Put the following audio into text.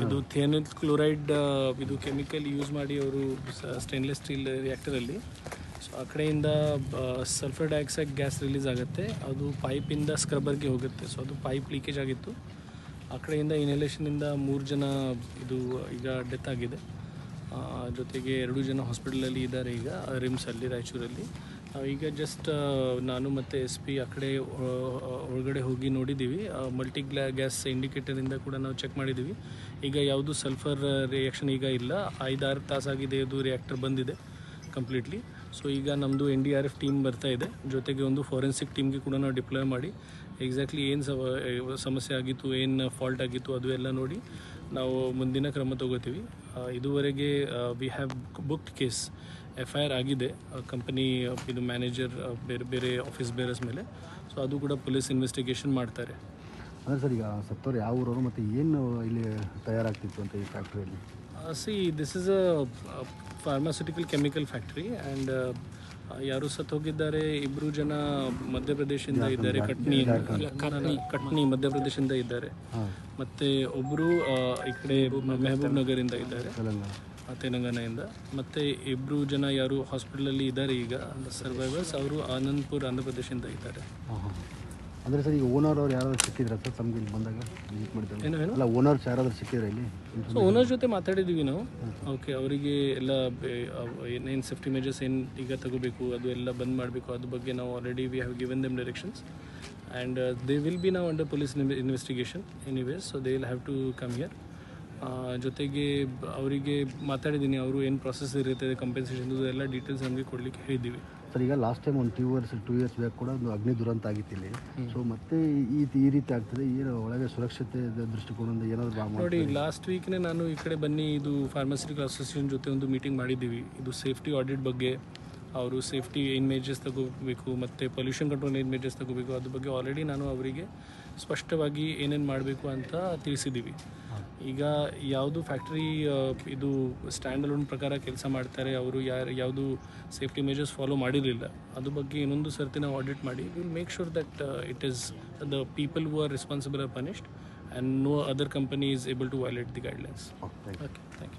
ಇದು ಥಿಯಾನಿಲ್ ಕ್ಲೋರೈಡ್ ಇದು chemical use ಮಾಡಿ ಅವರು ಸ್ಟೇನ್ಲೆಸ್ ಸ್ಟೀಲ್ ರಿಯಾಕ್ಟರಲ್ಲಿ ಸೊ ಆ ಕಡೆಯಿಂದ ಸಲ್ಫರ್ ಡೈಆಕ್ಸೈಡ್ ಗ್ಯಾಸ್ ರಿಲೀಸ್ ಆಗುತ್ತೆ, ಅದು ಪೈಪಿಂದ ಸ್ಕ್ರಬ್ಬರ್ಗೆ ಹೋಗುತ್ತೆ. ಸೊ ಅದು ಪೈಪ್ ಲೀಕೇಜ್ ಆಗಿತ್ತು, ಆ ಕಡೆಯಿಂದ ಇನ್ಹಲೇಷನಿಂದ 3 ಜನ ಇದು ಈಗ ಡೆತ್ ಆಗಿದೆ. ಜೊತೆಗೆ 2 ಜನ ಹಾಸ್ಪಿಟಲಲ್ಲಿ ಇದ್ದಾರೆ ಈಗ ರಿಮ್ಸಲ್ಲಿ ರಾಯಚೂರಲ್ಲಿ. ಈಗ ಜಸ್ಟ್ ನಾನು ಮತ್ತು SP ಆ ಕಡೆ ಒಳಗಡೆ ಹೋಗಿ ನೋಡಿದ್ದೀವಿ. ಮಲ್ಟಿ ಗ್ಯಾಸ್ ಇಂಡಿಕೇಟರಿಂದ ಕೂಡ ನಾವು ಚೆಕ್ ಮಾಡಿದ್ದೀವಿ. ಈಗ ಯಾವುದು ಸಲ್ಫರ್ ರಿಯಾಕ್ಷನ್ ಈಗ ಇಲ್ಲ. 5-6 ತಾಸಾಗಿದೆ ಇದು ರಿಯಾಕ್ಟರ್ ಬಂದಿದೆ ಕಂಪ್ಲೀಟ್ಲಿ. ಸೊ ಈಗ ನಮ್ಮದು NDRF ಟೀಮ್ ಬರ್ತಾ ಇದೆ, ಜೊತೆಗೆ ಒಂದು ಫಾರೆನ್ಸಿಕ್ ಟೀಮ್ಗೆ ಕೂಡ ನಾವು ಡಿಪ್ಲಾಯ್ ಮಾಡಿ ಎಕ್ಸಾಕ್ಟ್ಲಿ ಏನು ಸಮಸ್ಯೆ ಆಗಿತ್ತು, ಏನು ಫಾಲ್ಟ್ ಆಗಿತ್ತು ಅದು ಎಲ್ಲ ನೋಡಿ ನಾವು ಮುಂದಿನ ಕ್ರಮ ತಗೋತೀವಿ. ಇದುವರೆಗೆ we have booked case, FIR ಆಗಿದೆ ಕಂಪನಿ ಇದು ಮ್ಯಾನೇಜರ್ ಬೇರೆ ಬೇರೆ ಆಫೀಸ್ ಬೇರಸ್ ಮೇಲೆ. ಸೊ ಅದು ಕೂಡ ಪೊಲೀಸ್ ಇನ್ವೆಸ್ಟಿಗೇಷನ್ ಮಾಡ್ತಾರೆ. ಅಂದರೆ ಸರ್, ಈಗ ಸತ್ತೋರು ಯಾವ ಊರವರು ಮತ್ತು ಏನು ಇಲ್ಲಿ ತಯಾರಾಗ್ತಿತ್ತು ಅಂತ ಈ ಫ್ಯಾಕ್ಟ್ರಿಯಲ್ಲಿ? This is a pharmaceutical chemical factory and ಯಾರು ಸತ್ತು ಹೋಗಿದ್ದಾರೆ 2 ಜನ ಮಧ್ಯಪ್ರದೇಶದಿಂದ ಇದ್ದಾರೆ, ಕಟ್ನಿ ಮಧ್ಯಪ್ರದೇಶದಿಂದ ಇದ್ದಾರೆ, ಮತ್ತು ಒಬ್ಬರು ಈ ಕಡೆ ಮೆಹಬೂಬ್ ನಗರಿಂದ ಇದ್ದಾರೆ ತೆಲಂಗಾಣದಿಂದ, ಮತ್ತು 2 ಜನ ಯಾರು ಹಾಸ್ಪಿಟಲಲ್ಲಿ ಇದ್ದಾರೆ ಈಗ ಸರ್ವೈವರ್ಸ್, ಅವರು ಆನಂದ್ಪುರ್ ಆಂಧ್ರ ಪ್ರದೇಶದಿಂದ ಇದ್ದಾರೆ. ಅಂದರೆ ಸರ್, ಈಗ ಓನರ್ ಅವ್ರು ಯಾರಾದ್ರು ಸಿಕ್ಕಿದ್ರ ಸರ್ ತಮ್ಗೆ ಇಲ್ಲಿ ಬಂದಾಗ ಮೀಟ್ ಮಾಡಿದ್ದಾರೆ? ಅಲ್ಲ, ಓನರ್ಸ್ ಯಾರಾದರೂ ಸಿಕ್ಕಿದ್ರೆ ಇಲ್ಲಿ? ಸೊ ಓನರ್ ಜೊತೆ ಮಾತಾಡಿದ್ದೀವಿ ನಾವು. ಓಕೆ, ಅವರಿಗೆ ಎಲ್ಲ ಏನೇನು ಸೇಫ್ಟಿ ಮೆಜರ್ಸ್ ಏನು ಈಗ ತಗೋಬೇಕು ಅದು ಎಲ್ಲ ಬಂದ್ ಮಾಡಬೇಕು, ಅದ್ರ ಬಗ್ಗೆ ನಾವು already we have given them directions and they will be ನಾವು under police investigation anyways. So they will have to come here. ಜೊತೆಗೆ ಅವರಿಗೆ ಮಾತಾಡಿದ್ದೀನಿ, ಅವರು ಏನು ಪ್ರೊಸೆಸ್ ಇರುತ್ತೆ ಕಂಪೆನ್ಸೇಷನ್ ಎಲ್ಲ ಡೀಟೇಲ್ಸ್ ನಮಗೆ ಕೊಡಲಿಕ್ಕೆ ಹೇಳಿದ್ದೀವಿ. ಸರ್, ಈಗ ಲಾಸ್ಟ್ ಟೈಮ್ ಒಂದು 2 ಇಯರ್ಸ್ ಬ್ಯಾಕ್ ಕೂಡ ಒಂದು ಅಗ್ನಿ ದುರಂತ ಆಗಿತ್ತು ಇಲ್ಲಿ. ಸೊ ಮತ್ತೆ ಈ ರೀತಿ ಆಗ್ತದೆ, ಏನು ಒಳಗೆ ಸುರಕ್ಷತೆ ದೃಷ್ಟಿಕೋನದಿಂದ ಏನಾದರೂ ನೋಡಿ, ಲಾಸ್ಟ್ ವೀಕ್ನೇ ನಾನು ಈ ಕಡೆ ಬನ್ನಿ ಇದು ಫಾರ್ಮಾಸ್ಯೂಟಿಕಲ್ ಅಸೋಸಿಯೇಷನ್ ಜೊತೆ ಒಂದು ಮೀಟಿಂಗ್ ಮಾಡಿದ್ದೀವಿ. ಇದು ಸೇಫ್ಟಿ ಆಡಿಟ್ ಬಗ್ಗೆ, ಅವರು ಸೇಫ್ಟಿ ಏನು ಮೇಜರ್ಸ್ ತಗೋಬೇಕು ಮತ್ತು ಪೊಲ್ಯೂಷನ್ ಕಂಟ್ರೋಲ್ ಏನು ಮೇಜರ್ಸ್ ತಗೋಬೇಕು ಅದ್ರ ಬಗ್ಗೆ ಆಲ್ರೆಡಿ ನಾನು ಅವರಿಗೆ ಸ್ಪಷ್ಟವಾಗಿ ಏನೇನು ಮಾಡಬೇಕು ಅಂತ ತಿಳಿಸಿದ್ದೀವಿ. ಈಗ ಯಾವುದು ಫ್ಯಾಕ್ಟ್ರಿ ಇದು ಸ್ಟ್ಯಾಂಡ್ ಅಲೋನ್ ಪ್ರಕಾರ ಕೆಲಸ ಮಾಡ್ತಾರೆ, ಅವರು ಯಾವುದು ಸೇಫ್ಟಿ ಮೆಜರ್ಸ್ ಫಾಲೋ ಮಾಡಿರಲಿಲ್ಲ, ಅದ್ರ ಬಗ್ಗೆ ಇನ್ನೊಂದು ಸರ್ತಿ ನಾವು ಆಡಿಟ್ ಮಾಡಿ will make sure that it is the people who are responsible are punished and no other company is able to violate the guidelines. Okay, thank you.